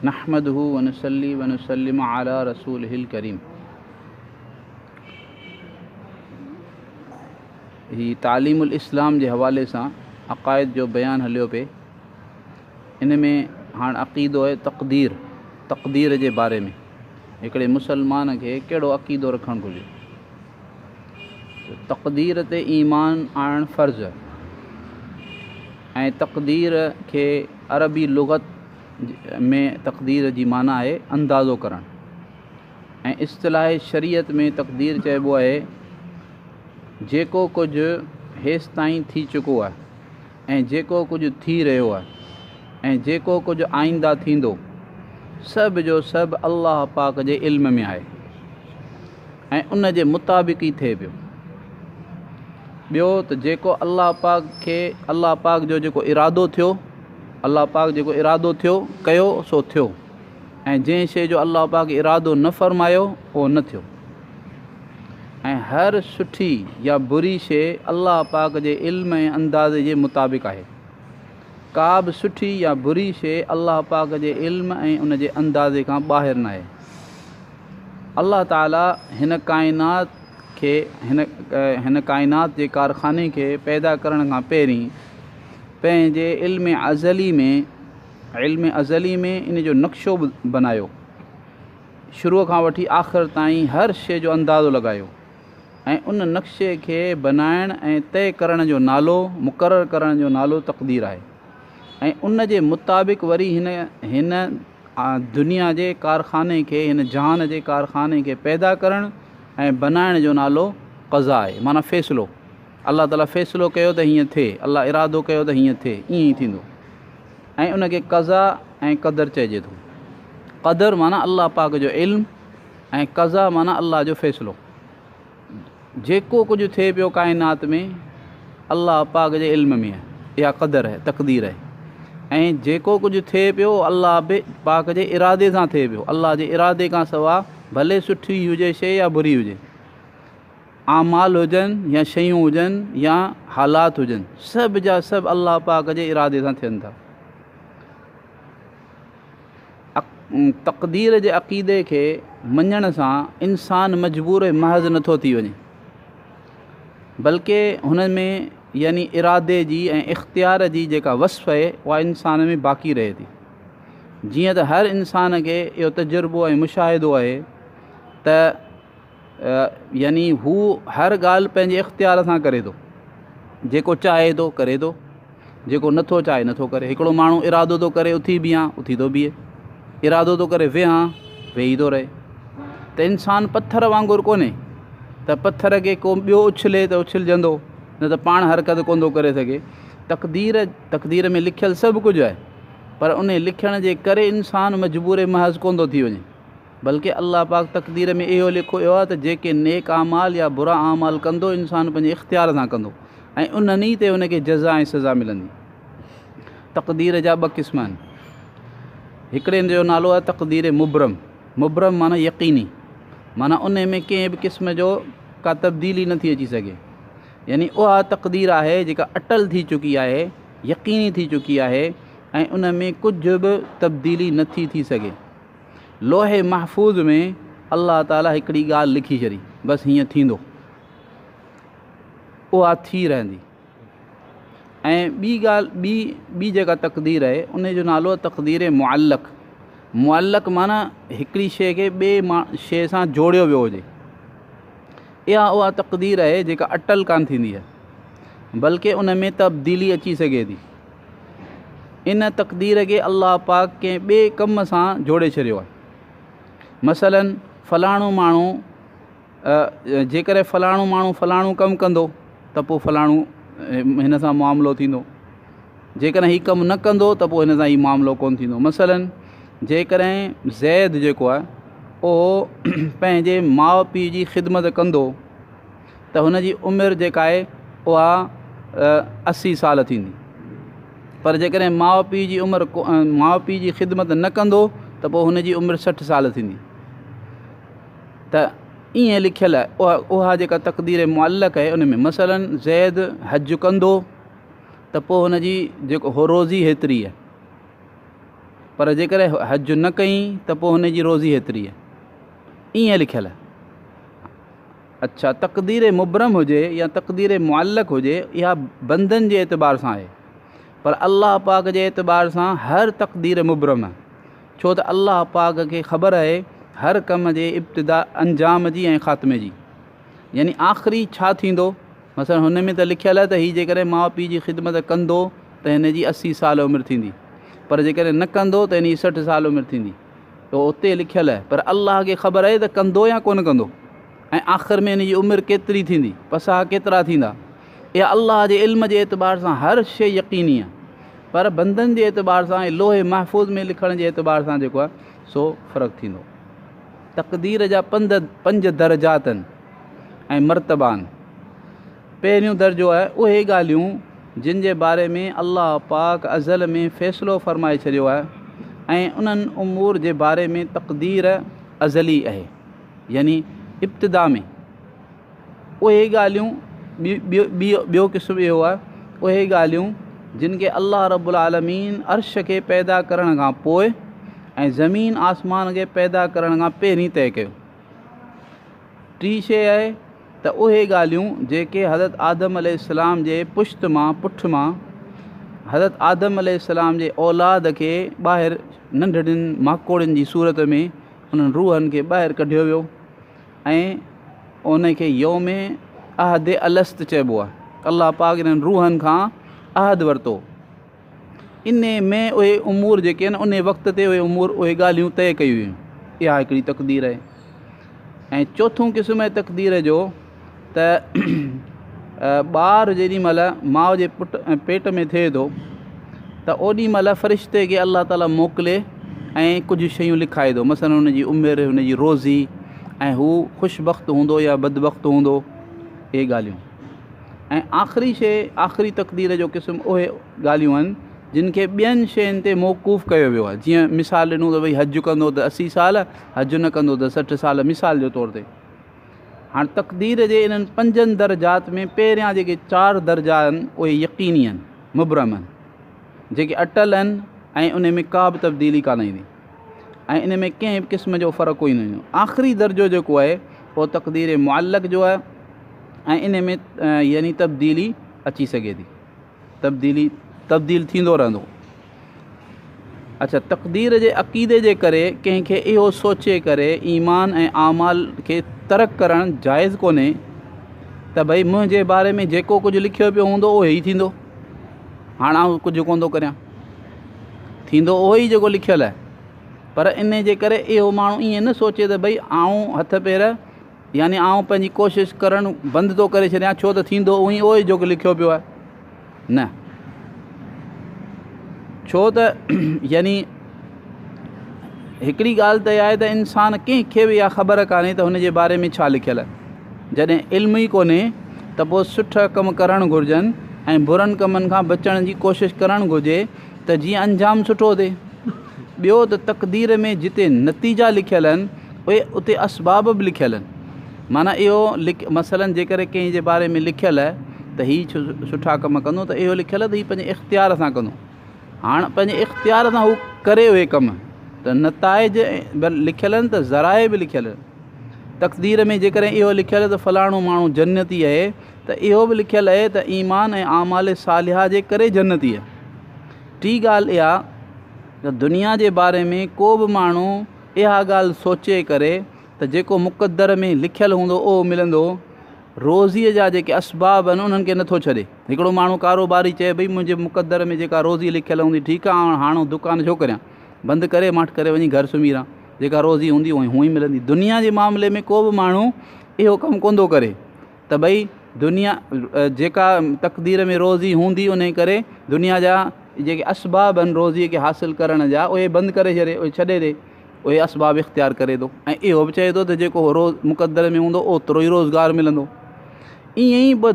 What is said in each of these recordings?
नहमदुहु व नुसल्ली व नुसल्लिमु अला रसूलिहिल करीम। ही तालीमुल इस्लाम जे हवाले सां अक़ाइद जो बयानु हलियो पे। इन में हाणे अक़ीदो आहे तक़दीर जे बारे में हिकिड़े मुसलमान खे कहिड़ो अक़ीदो रखणु घुरिजे। तक़दीर ते ईमान आणणु फ़र्ज़ु आहे ऐं तक़दीर खे अरबी लुग़त में तक़दीर जी माना आहे अंदाज़ो करणु, ऐं इस्तिलाह शरीयत में तक़दीर चइबो आहे जेको कुझु हेसि ताईं थी चुको आहे ऐं जेको कुझु थी रहियो आहे ऐं जेको कुझु आईंदा थींदो, सभु जो सभु अल्लाह पाक जे इल्म में आहे ऐं उन जे मुताबिक़ ई थिए पियो। ॿियो त जेको अल्लाह पाक जो जेको इरादो थियो, अल्लाह पाक जेको इरादो थियो कयो सो थियो, ऐं जंहिं शइ जो अल्लाह पाक इरादो न फ़रमायो उहो न थियो। ऐं हर सुठी या बुरी शइ अल्लाह पाक जे इल्म ऐं अंदाज़े जे मुताबिक़ आहे। का बि सुठी या बुरी शइ अल्लाह पाक जे इल्म ऐं उन जे अंदाज़े खां ॿाहिरि न आहे। अल्लाह ताला हिन काइनात जे कारखाने खे पैदा करण खां पहिरीं पंहिंजे इल्म अज़ली में इन जो नक्शो बनायो, शुरूअ खां वठी आख़िर ताईं हर शइ जो अंदाज़ो लॻायो ऐं उन नक्शे खे बनाइण ऐं तय करण जो नालो, मुक़ररु करण जो नालो तक़दीर आहे। ऐं उन जे मुताबिक़ वरी हिन दुनिया जे कारखाने खे, हिन जहान जे कारखाने खे पैदा करणु ऐं बनाइण जो नालो क़ज़ा आहे, माना फ़ैसिलो। अल्लाह ताला फ़ैसिलो कयो त हीअं थिए, अल्लाह इरादो कयो त हीअं थिए, ईअं ई थींदो। ऐं उनखे क़ज़ा ऐं क़दर चइजे थो। क़दर माना अल्लाह पाक जो इल्मु ऐं क़ज़ा माना अल्लाह जो फ़ैसिलो। जेको कुझु थिए पियो काइनात में अल्लाह पाक जे इल्म में आहे, इहा क़दर आहे, तक़दीर आहे। ऐं जेको कुझु थिए पियो अल्लाह पाक जे इरादे सां थिए पियो। अल्लाह जे इरादे खां सवाइ भले सुठी हुजे शइ या बुरी हुजे, आमाल हुजनि या शयूं हुजनि या हालात हुजनि, सभु जा सभु अल्लाह पाक जे इरादे सां थियनि था। तक़दीर जे अक़ीदे खे मञण सां इंसान मजबूर महज़ नथो थी वञे, बल्कि हुन में यानी इरादे जी ऐं इख़्तियार जी जेका वस्फ़ आहे उहा इंसान में बाक़ी रहे थी। जीअं त हर इंसान खे इहो तजुर्बो ऐं मुशाहिदो आहे त यानी हू हर ॻाल्हि पंहिंजे इख़्तियार सां करे थो, जेको चाहे थो करे थो, जेको नथो चाहे नथो करे। हिकिड़ो माण्हू इरादो थो करे उथी बीहां, उथी थो बीहे, इरादो थो करे वेहां, वेही थो रहे। त इंसानु पथर वांगुरु कोन्हे त पथर खे को ॿियो उछले त उछलजंदो, न त पाण हरकत कोन थो करे सघे। तक़दीर में लिखियलु सभु कुझु आहे, पर उन लिखण जे करे इंसानु मजबूर महज़ कोन थो थी वञे, बल्कि अल्लाह पाक तक़दीर में इहो लिखो वियो आहे त जेके नेक आमाल या बुरा आमाल कंदो इंसानु पंहिंजे इख़्तियार सां कंदो ऐं उन्हनि ते उनखे जज़ा ऐं सज़ा मिलंदी। तक़दीर जा ॿ क़िस्म आहिनि। हिकिड़े जो नालो आहे तक़दीर मुबरम माना यक़ीनी, माना उन में कंहिं बि क़िस्म जो का तब्दीली नथी अची सघे। यानी उहा तक़दीर आहे जेका अटल थी चुकी आहे, यक़ीनी थी चुकी आहे ऐं उन में कुझु बि तब्दीली नथी थी सघे। लोहे महफ़ूज़ में अल्लाह ताला हिकिड़ी ॻाल्हि लिखी छॾी, बसि हीअं थींदो, उहा थी रहंदी। ऐं ॿी जेका तक़दीर आहे उन जो नालो आहे तक़दीर मुअल्लक़ माना हिकिड़ी शइ खे ॿिए शइ सां जोड़ियो वियो हुजे। इहा उहा तक़दीर आहे जेका अटल कान थींदी आहे, बल्कि उन में तब्दीली अची सघे थी। इन तक़दीर खे अल्लाह पाक कंहिं ॿिए कम सां जोड़े छॾियो आहे। मसलन फलाणो माण्हू जेकॾहिं फलाणो माण्हू फलाणो कमु कंदो त पोइ फलाणो हिन सां मामिलो थींदो, जेकॾहिं हीउ कमु न कंदो त पोइ हिन सां हीउ मामिलो कोन थींदो। मसलन जेकॾहिं ज़ैद जेको आहे उहो पंहिंजे माउ पीउ जी ख़िदमत कंदो त हुनजी उमिरि जेका आहे उहा 80 साल थींदी, पर जेकॾहिं माउ पीउ जी ख़िदमत न कंदो त पोइ हुनजी उमिरि 60 साल थींदी। त ईअं लिखियलु आहे उहा जेका तक़दीर मुअल्लक़ आहे उन में। मसलन ज़ैद हज कंदो त पोइ हुनजी जेको रोज़ी हेतिरी आहे, पर जेकर हज न कई त पोइ हुनजी रोज़ी हेतिरी आहे, ईअं लिखियलु आहे। अच्छा, तक़दीर मुबरम हुजे या तक़दीर मुअल्लक़ हुजे, इहा बंदनि जे एतबार सां आहे, पर अल्लाह पाक जे एतबार सां हर तक़दीर मुबरम आहे। छो त अल्लाह पाक खे ख़बर आहे हर कम जे इब्तिदा अंजाम जी ऐं ख़ात्मे जी, यानी आख़िरी छा थींदो। मसइला हुन में त लिखियलु आहे त हीअ जेकॾहिं माउ पीउ जी ख़िदमत कंदो त हिन जी 80 साल उमिरि थींदी, पर जेकॾहिं न कंदो त हिन जी 60 साल उमिरि थींदी। त उते लिखियलु आहे, पर अल्लाह खे ख़बर आहे त कंदो या कोन कंदो, ऐं आख़िर में हिन जी उमिरि केतिरी थींदी, पसाह केतिरा थींदा। इहा अल्लाह जे इल्म जे एतबार सां हर शइ यकीनी आहे, पर बंदनि जे एतबार सां ऐं लोहे महफ़ूज़ में लिखण जे एतबार सां जेको आहे सो फ़र्क़ु थींदो। तक़दीर जा 5 दर्जात आहिनि ऐं मर्तबा आहिनि। पहिरियों दर्जो आहे उहे ॻाल्हियूं जिन जे बारे में अल्लाह पाक अज़ल में फ़ैसिलो फ़रमाए छॾियो आहे, ऐं उन्हनि उमूर जे बारे में तक़दीर अज़ली आहे, यानी इब्तिदा में उहे ॻाल्हियूं। ॿियो क़िस्म इहो आहे, उहे ॻाल्हियूं जिन खे अल्लाह रब्बुल आलमीन अर्श खे पैदा करण खां पोइ ऐं ज़मीन आसमान खे पैदा करण खां पहिरीं तइ कयो। टी शइ आहे त उहे ॻाल्हियूं जेके हज़रत आदम अलैहिस्सलाम जे पुठ मां हज़रत आदम अलैहिस्सलाम जे औलाद खे ॿाहिरि नंढड़ियुनि माकोड़नि जी सूरत में उन्हनि रूहनि खे ॿाहिरि कढियो वियो, ऐं उनखे यौम अहद अलस्त चइबो आहे। अल्लाह पाक इन्हनि रूहनि खां अहद वरितो। इन में उहे उमूर जेके आहिनि उन वक़्त ते उहे उमूर उहे ॻाल्हियूं तइ कयूं हुयूं। इहा हिकिड़ी तक़दीर आहे। ऐं चोथों क़िस्म आहे तक़दीर जो त ॿारु जेॾी महिल माउ जे पेट में थिए थो त ओॾी महिल फ़रिश्ते खे अल्लाह ताला मोकिले ऐं कुझु शयूं लिखाए थो, मसइलन हुनजी उमिरि, हुनजी रोज़ी, ऐं हू ख़ुशबख़्त हूंदो या बदबख़्त हूंदो, इहे ॻाल्हियूं। ऐं आख़िरी शइ, आख़िरी तक़दीर जो क़िस्म उहे ॻाल्हियूं आहिनि जिन खे ॿियनि शयुनि ते मौक़ूफ़ कयो वियो आहे। जीअं मिसाल ॾिनो त भई हज कंदो त 80 साल, हज न कंदो त 60 साल, मिसाल जे तौर ते। हाणे तक़दीर जे इन्हनि 5 दर्जात में पहिरियां जेके 4 दर्जा आहिनि उहे यकीनी आहिनि, मुबरम आहिनि, जेके अटल आहिनि, ऐं उन में का बि तब्दीली कान ईंदी, ऐं इन में कंहिं बि क़िस्म जो फ़र्क़ु कोई न ईंदो। आख़िरी दर्जो जेको आहे उहो तक़दीर मुअल्लक़ जो आहे, ऐं इन में यानी तब्दीली अची सघे थी, तब्दील थींदो रहंदो। अच्छा, तक़दीर जे अक़ीदे जे करे कंहिंखे इहो सोचे करे ईमान ऐं आमाल खे तर्क करणु जाइज़ कोन्हे त भई मुंहिंजे बारे में जेको कुझु लिखियो पियो हूंदो उहो ई थींदो, हाणे आउं कुझु कोन थो करियां, थींदो उहो ई जेको लिखियलु आहे। पर इन जे करे इहो माण्हू ईअं न सोचे त भई आउं हथ पेर यानी आउं पंहिंजी कोशिशि करणु बंदि थो करे छॾियां, छो त थींदो उहो ई जेको लिखियो पियो आहे। न, छो त यानी हिकिड़ी ॻाल्हि त इहा आहे त इंसान कंहिंखे बि इहा ख़बर कान्हे त हुन जे बारे में छा लिखियलु आहे। जॾहिं इल्मु ई कोन्हे त पोइ सुठा कम करणु घुरिजनि ऐं बुरनि कमनि खां बचण जी कोशिशि करणु घुरिजे त जीअं अंजाम सुठो थिए। ॿियो त तक़दीर में जिते नतीजा लिखियल आहिनि उहे उते असबाब बि लिखियल आहिनि। माना इहो मसइलनि जेकर कंहिं जे बारे में लिखियलु आहे त हीउ सुठा कम कंदो त इहो लिखियलु आहे त हीउ पंहिंजे इख़्तियार सां कंदो। हाणे पंहिंजे इख़्तियार सां हू करे उहे कम त नताइज लिखियल आहिनि, त ज़राए बि लिखियल आहिनि। तक़दीर में जेकॾहिं इहो लिखियलु आहे त फ़लाणो माण्हू जन्नती आहे, त इहो बि लिखियलु आहे त ईमान ऐं आमाल सालिहा जे करे जन्नती आहे। टी ॻाल्हि इहा त दुनिया जे बारे में को बि माण्हू इहा ॻाल्हि सोचे करे त जेको मुक़दर में लिखियलु हूंदो उहो मिलंदो, रोज़ीअ जा जेके असबाब आहिनि उन्हनि खे नथो छॾे। हिकिड़ो माण्हू कारोबारी चए भई मुंहिंजे मुक़दर में जेका रोज़ी लिखियलु हूंदी ठीकु आहे, हाणे दुकानु छो करियां, बंदि करे माठि करे वञी घर सुम्ही रहां, जेका रोज़ी हूंदी हूअं ई मिलंदी। दुनिया जे मामले में को बि माण्हू इहो कमु कोन थो करे त भई दुनिया जेका तक़दीर में रोज़ी हूंदी उन करे दुनिया जा जेके असबाब आहिनि रोज़ीअ खे हासिलु करण जा उहे बंदि करे छॾे, उहे छॾे ॾे, उहे असबाब इख़्तियार करे थो। ऐं इहो बि चए थो त जेको मुक़दर में हूंदो ओतिरो ई रोज़गारु मिलंदो। ईअं ई बि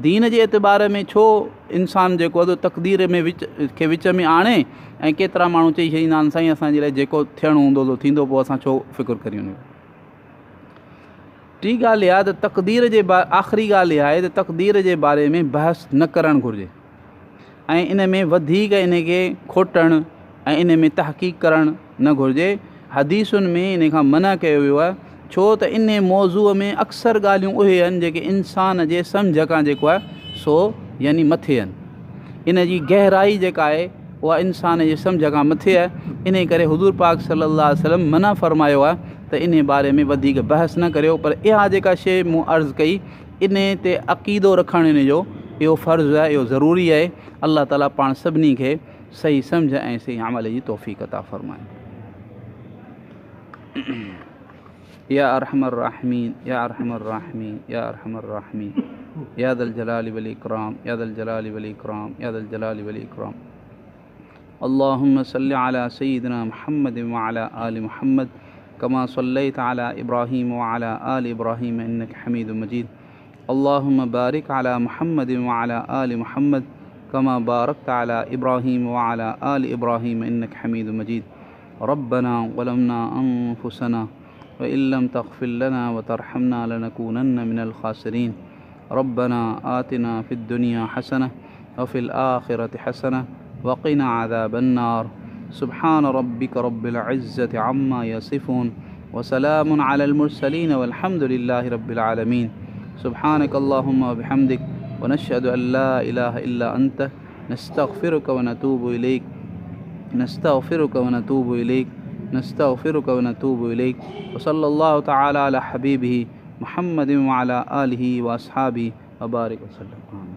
दीन जे एतबार में छो इंसानु जेको आहे तक़दीर में विच में आणे, ऐं केतिरा माण्हू चई छॾींदा आहिनि साईं असांजे लाइ जेको थियणो हूंदो त थींदो, पोइ असां छो फ़िक्रु करियूं। टी ॻाल्हि इहा त तक़दीर जे आख़िरी ॻाल्हि इहा आहे त तक़दीर जे बारे में बहस न करणु घुरिजे, ऐं इन में वधीक इन खे खोटणु ऐं इन में तहक़ीक़ करणु न घुरिजे। हदीसुनि में इन खां मना कयो वियो आहे, छो त इन मौज़ूअ में अक्सर ॻाल्हियूं उहे आहिनि जेके इंसान जे सम्झ खां जेको आहे सो यानी मथे आहिनि। इन जी गहराई जेका आहे उहा इंसान जे सम्झ खां मथे आहे। इन करे हुज़ूर पाक सल्लल्लाहु अलैहि वसल्लम मना फ़रमायो आहे त इन बारे में वधीक बहस न करियो। पर इहा जेका शइ मूं अर्ज़ु कई, इन ते अक़ीदो रखणु इन जो इहो फ़र्ज़ु आहे, इहो ज़रूरी आहे। अल्लाह ताला पाण सभिनी खे सही सम्झ ऐं सही अमल जी तौफ़ीक़ अता फ़रमाए। या अरहमर राहिमीन, या अरहमर राहिमीन, या अरहमर राहिमीन, या दल जलाली वल इकराम, या दल जलाली वल इकराम, या दल जलाली वल इकराम। अल्लाहुम्मा सल्लि अला सय्यिदिना मुहम्मद व अला आलि मुहम्मद कमा सल्लैत अला इब्राहीम व अला आलि इब्राहीम इन्नका हमीदुम मजीद। अल्लाहुम्मा बारिक अला मुहम्मद व अला आलि मुहम्मद कमा बारकत अला इब्राहीम व अला आलि इब्राहीम इन्नका हमीदुम मजीद। रब्बना ज़लमना अनफुसना व इल्लम तग़फिर लना व तरहमना लनकूनन्न मिनल ख़ासिरीन। रब्बना आतिना फ़िद दुनिया हसनह व फ़िल आखिरति हसनह व क़िना अज़ाबन्नार। सुब्हान रब्बिक रब्बिल इज़्ज़ति अम्मा यसिफ़ून व सलामुन अलल मुरसलीन वल्हम्दुलिल्लाहि रब्बिल आलमीन। सुब्हानक अल्लाहुम्मा व बिहम्दिक व नशहदु अन ला इलाहा इल्ला अंत नस्तग़फिरुक व नतूबु इलैक, नस्तग़फिरुक व नतूबु इलैक, नस्तग़फिरुक व नतूबु इलैक। व सल्लल्लाहु तआला अला हबीबिही मुहम्मदिन व अला आलिहि व अस्हाबिही व बारिक वसल्लम।